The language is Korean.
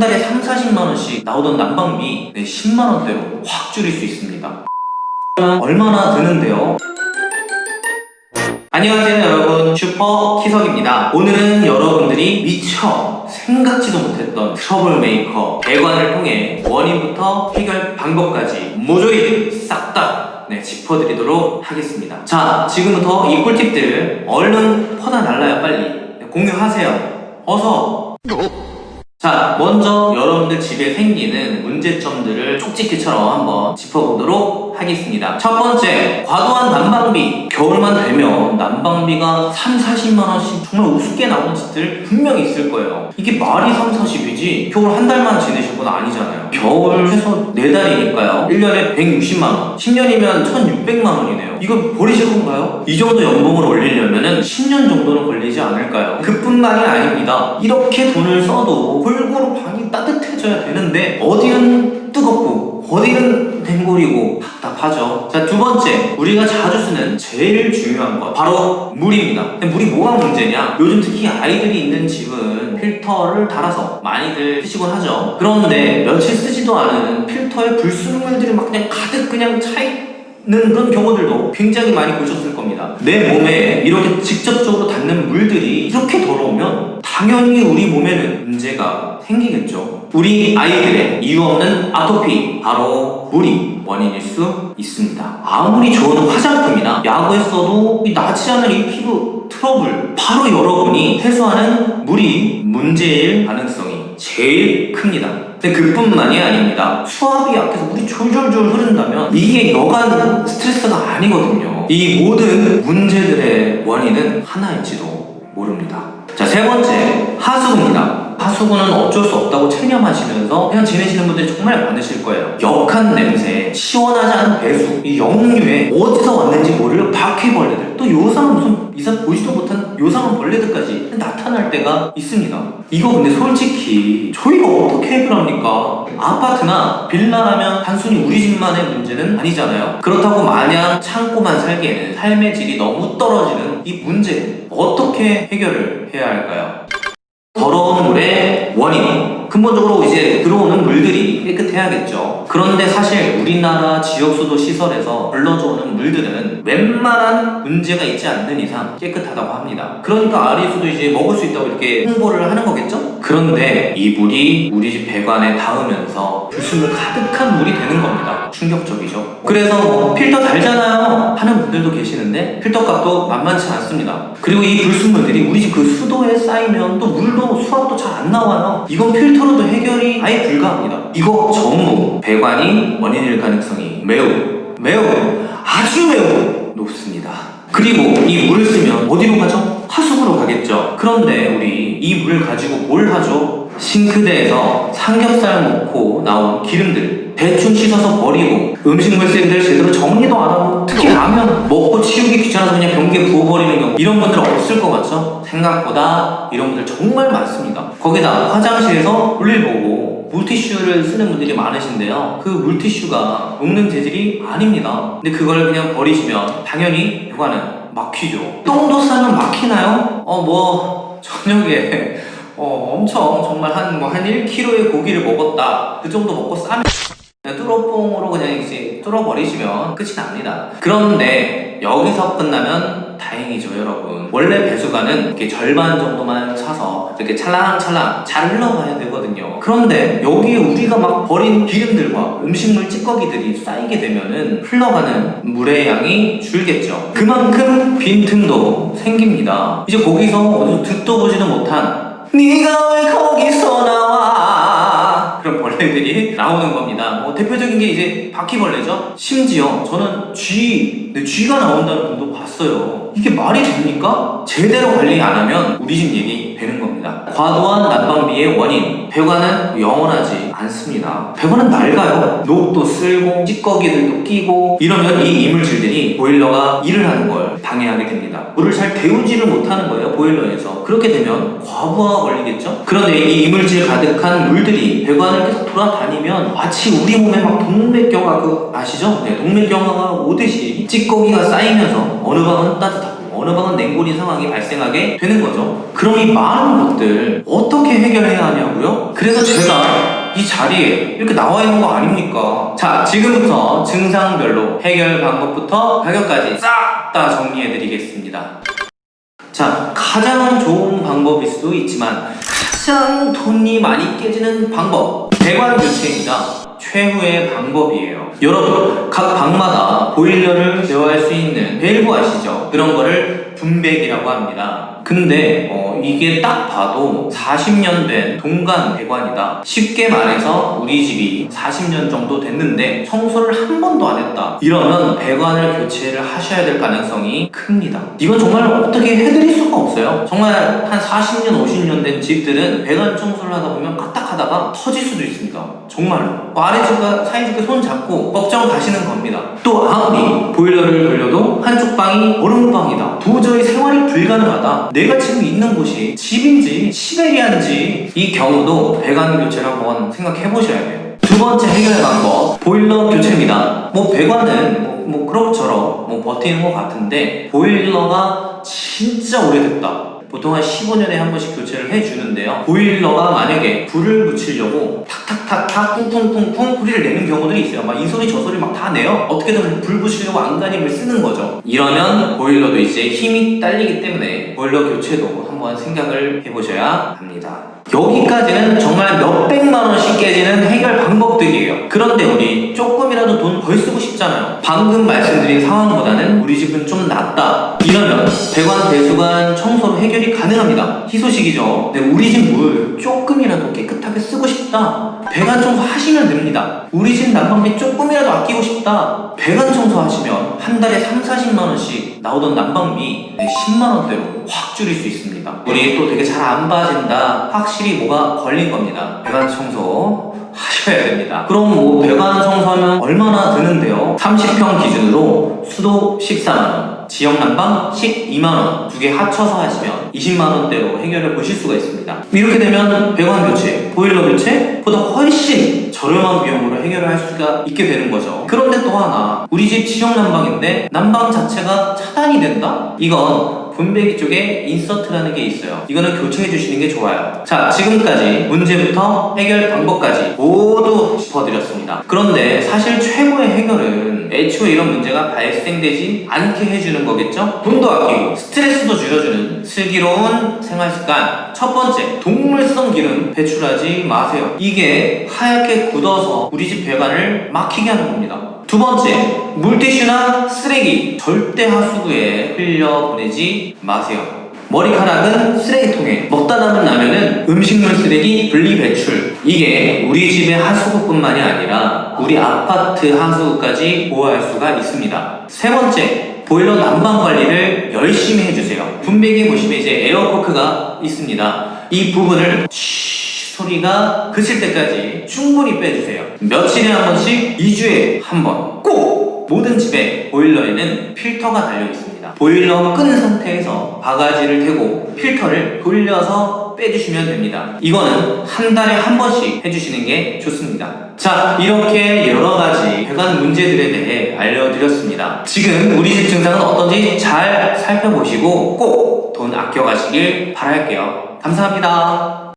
달에 3, 40만 원씩 나오던 난방비 10만 원대로 확 줄일 수 있습니다. 얼마나 드는데요? 안녕하세요 여러분, 슈퍼 키석입니다. 오늘은 여러분들이 미처 생각지도 못했던 트러블 메이커 배관을 통해 원인부터 해결 방법까지 모조리 싹 다 짚어드리도록 하겠습니다. 자, 지금부터 이 꿀팁들 얼른 퍼다날라요. 빨리 공유하세요. 어서. 자, 먼저 여러분들 집에 생기는 문제점들을 쪽집게처럼 한번 짚어보도록 하겠습니다. 첫 번째, 과도한 난방비. 겨울만 되면 난방비가 3, 40만 원씩 정말 우습게 나오는 집들 분명히 있을 거예요. 이게 말이 3, 40이지 겨울 한 달만 지내실 건 아니잖아요. 겨울 최소 4달이니까요 1년에 160만 원, 10년이면 1600만 원이네요. 이거 버리실 건가요? 이 정도 연봉을 올리려면 10년 정도는 걸리지 않을까요? 그뿐만이 아닙니다. 이렇게 돈을 써도 골고루 방이 따뜻해져야 되는데 어디는 뜨겁고 어디는 댕골이고 답답하죠. 자, 두 번째, 우리가 자주 쓰는 제일 중요한 것 바로 물입니다. 근데 물이 뭐가 문제냐? 요즘 특히 아이들이 있는 집은 필터를 달아서 많이들 쓰시곤 하죠. 그런데 며칠 쓰지도 않은 필터에 불순물들이 막 그냥 가득 그냥 차있는 그런 경우들도 굉장히 많이 보셨을 겁니다. 내 몸에 이렇게 직접적으로 닿는 물들이 이렇게 더러우면 당연히 우리 몸에는 문제가 생기겠죠. 우리 아이들의 이유 없는 아토피, 바로 물이 원인일 수 있습니다. 아무리 좋은 화장품이나 약을 써도 나지 않은 이 피부 트러블, 바로 여러분이 해소하는 물이 문제일 가능성이 제일 큽니다. 근데 그뿐만이 아닙니다. 수압이 약해서 물이 졸졸졸 흐른다면 이게 여간 스트레스가 아니거든요. 이 모든 문제들의 원인은 하나일지도 모릅니다. 자, 세 번째, 하수구입니다. 하수구는 어쩔 수 없다고 체념하시면서 그냥 지내시는 분들이 정말 많으실 거예요. 역한 냄새, 시원하지 않은 배수, 이 역류에 어디서 왔는지 모를 바퀴벌레들, 또 요상한 무슨 이상 보지도 못한 요상한 벌레들까지 나타날 때가 있습니다. 이거 근데 솔직히 저희가 어떻게 해결합니까? 아파트나 빌라라면 단순히 우리 집만의 문제는 아니잖아요. 그렇다고 마냥 참고만 살기에는 삶의 질이 너무 떨어지는 이 문제, 어떻게 해결을 해야 할까요? 더러운 물의 원인, 근본적으로 이제 들어오는 물들이 깨끗해야겠죠. 그런데 사실 우리나라 지역수도 시설에서 흘러들어오는 물들은 웬만한 문제가 있지 않는 이상 깨끗하다고 합니다. 그러니까 아리수도 이제 먹을 수 있다고 이렇게 홍보를 하는 거겠죠? 그런데 이 물이 우리 집 배관에 닿으면서 불순물 가득한 물이 되는 겁니다. 충격적이죠. 그래서 필터 달잖아요 하는 분들도 계시는데 필터 값도 만만치 않습니다. 그리고 이 불순물들이 우리 집 그 수도에 쌓이면 또 물도 수압도 잘 안 나와요. 이건 필터로도 해결이 아예 불가합니다. 이거 전부 배관이 원인일 가능성이 매우 아주 매우 높습니다. 그리고 이 물을 쓰면 어디로 가죠? 하수구로 가겠죠. 그런데 우리 이 물을 가지고 뭘 하죠? 싱크대에서 삼겹살 먹고 나온 기름들 대충 씻어서 버리고, 음식물 쓰레기들 제대로 정리도 안 하고, 특히 라면 먹고 치우기 귀찮아서 그냥 변기에 부어버리는 경우, 이런 분들 없을 것 같죠? 생각보다 이런 분들 정말 많습니다. 거기다 화장실에서 볼일 보고 물티슈를 쓰는 분들이 많으신데요, 그 물티슈가 녹는 재질이 아닙니다. 근데 그걸 그냥 버리시면 당연히 배관은 막히죠. 똥도 싸면 막히나요? 저녁에 엄청 정말 한 1kg의 고기를 먹었다, 그 정도 먹고 싸면 뚜러뽕으로 그냥 이제 뚫어버리시면 끝이 납니다. 그런데 여기서 끝나면 다행이죠, 여러분. 원래 배수관은 이렇게 절반 정도만 차서 이렇게 찰랑찰랑 잘 흘러가야 되거든요. 그런데 여기에 우리가 막 버린 기름들과 음식물 찌꺼기들이 쌓이게 되면은 흘러가는 물의 양이 줄겠죠. 그만큼 빈틈도 생깁니다. 이제 거기서 어디서 듣도 보지도 못한 네가 왜 거기서 나와, 그런 벌레들이 나오는 겁니다. 대표적인 게 이제 바퀴벌레죠. 심지어 저는 쥐가 나온다는 분도 봤어요. 이게 말이 됩니까? 제대로 관리 안 하면 우리 집 얘기 되는 겁니다. 과도한 난방비의 원인, 배관은 영원하지 않습니다. 배관은 낡아요. 녹도 쓸고 찌꺼기들도 끼고 이러면 이 이물질들이 보일러가 일을 하는 걸 방해하게 됩니다. 물을 잘 데우지를 못하는 거예요, 보일러에서. 그렇게 되면 과부하가 걸리겠죠? 그런데 이 이물질 가득한 물들이 배관을 계속 돌아다니면 마치 우리 몸에 막 동맥경화, 아시죠? 네, 동맥경화가 오듯이 찌꺼기가 쌓이면서 어느 방은 따뜻하고 어느 방은 냉골인 상황이 발생하게 되는 거죠. 그럼 이 많은 것들 어떻게 해결해야 하냐고요? 그래서 제가 이 자리에 이렇게 나와 있는 거 아닙니까? 자, 지금부터 증상별로 해결 방법부터 가격까지 싹 다 정리해 드리겠습니다. 자, 가장 좋은 방법일 수도 있지만 가장 돈이 많이 깨지는 방법, 배관 교체입니다. 최후의 방법이에요. 여러분, 각 방마다 보일러를 제어할 수 있는 밸브 아시죠? 그런 거를 분배기라고 합니다. 근데 이게 딱 봐도 40년 된 동간 배관이다. 쉽게 말해서 우리 집이 40년 정도 됐는데 청소를 한 번도 안 했다. 이러면 배관을 교체를 하셔야 될 가능성이 큽니다. 이건 정말 어떻게 해드릴 수가 없어요. 정말 한 40년, 50년 된 집들은 배관 청소를 하다 보면 까딱하다가 터질 수도 있습니다. 정말로. 아래집과 사이집과 손 잡고 걱정 가시는 겁니다. 또 아무리 보일러를 돌려도 한쪽 방이 얼음방이다. 도저히 생활이 불가능하다. 내가 지금 있는 곳이 집인지 시베리아인지, 이 경우도 배관 교체를 한번 생각해 보셔야 돼요. 두 번째 해결 방법, 보일러 교체입니다. 배관은 그럭저럭 버티는 것 같은데 보일러가 진짜 오래됐다. 보통 한 15년에 한 번씩 교체를 해주는데요. 보일러가 만약에 불을 붙이려고 탁탁탁탁 쿵쿵쿵쿵 소리를 내는 경우들이 있어요. 막 이 소리 저 소리 막 다 내요. 어떻게든 불 붙이려고 안간힘을 쓰는 거죠. 이러면 보일러도 이제 힘이 딸리기 때문에 보일러 교체도 한번 생각을 해보셔야 합니다. 여기까지는 정말 몇백만 원씩 깨지는 해결 방법들이에요. 그런데 우리 조금이라도 돈 덜 쓰고 싶잖아요. 방금 말씀드린 상황보다는 우리 집은 좀 낫다. 이러면 배관, 배수관 청소로 해결이 가능합니다. 희소식이죠. 근데 우리 집 물 조금이라도 깨끗하게 쓰고 싶다. 배관 청소 하시면 됩니다. 우리 집 난방비 조금이라도 아끼고 싶다. 배관 청소 하시면 한 달에 3, 40만 원씩 나오던 난방비 10만 원대로 확 줄일 수 있습니다. 우리 또 되게 잘 안 봐진다. 확실히 뭐가 걸린 겁니다. 배관 청소 하셔야 됩니다. 그럼 배관 청소하면 얼마나 드는데요? 30평 기준으로 수도 14만원, 지역 난방 12만원, 두 개 합쳐서 하시면 20만원대로 해결해 보실 수가 있습니다. 이렇게 되면 배관 교체, 보일러 교체보다 훨씬 저렴한 비용으로 해결을 할 수가 있게 되는 거죠. 그런데 또 하나, 우리 집 지역 난방인데 난방 자체가 차단이 된다? 이건 분배기 쪽에 인서트라는 게 있어요. 이거는 교체해 주시는 게 좋아요. 자, 지금까지 문제부터 해결 방법까지 모두 짚어드렸습니다. 그런데 사실 최고의 해결은 애초에 이런 문제가 발생되지 않게 해주는 거겠죠? 돈도 아끼고 스트레스도 줄여주는 슬기로운 생활습관. 첫 번째, 동물성 기름 배출하지 마세요. 이게 하얗게 굳어서 우리 집 배관을 막히게 하는 겁니다. 두 번째, 물티슈나 쓰레기 절대 하수구에 흘려보내지 마세요. 머리카락은 쓰레기통에, 먹다 남은 라면은 음식물 쓰레기 분리 배출. 이게 우리 집의 하수구뿐만이 아니라 우리 아파트 하수구까지 보호할 수가 있습니다. 세 번째, 보일러 난방 관리를 열심히 해주세요. 분배기에 보시면 이제 에어코크가 있습니다. 이 부분을 소리가 그칠 때까지 충분히 빼주세요. 며칠에 한 번씩, 2주에 한 번 꼭! 모든 집에 보일러에는 필터가 달려있습니다. 보일러 끈 상태에서 바가지를 대고 필터를 돌려서 빼주시면 됩니다. 이거는 한 달에 한 번씩 해주시는 게 좋습니다. 자, 이렇게 여러가지 배관 문제들에 대해 알려드렸습니다. 지금 우리 집 증상은 어떤지 잘 살펴보시고 꼭 돈 아껴가시길 바랄게요. 감사합니다.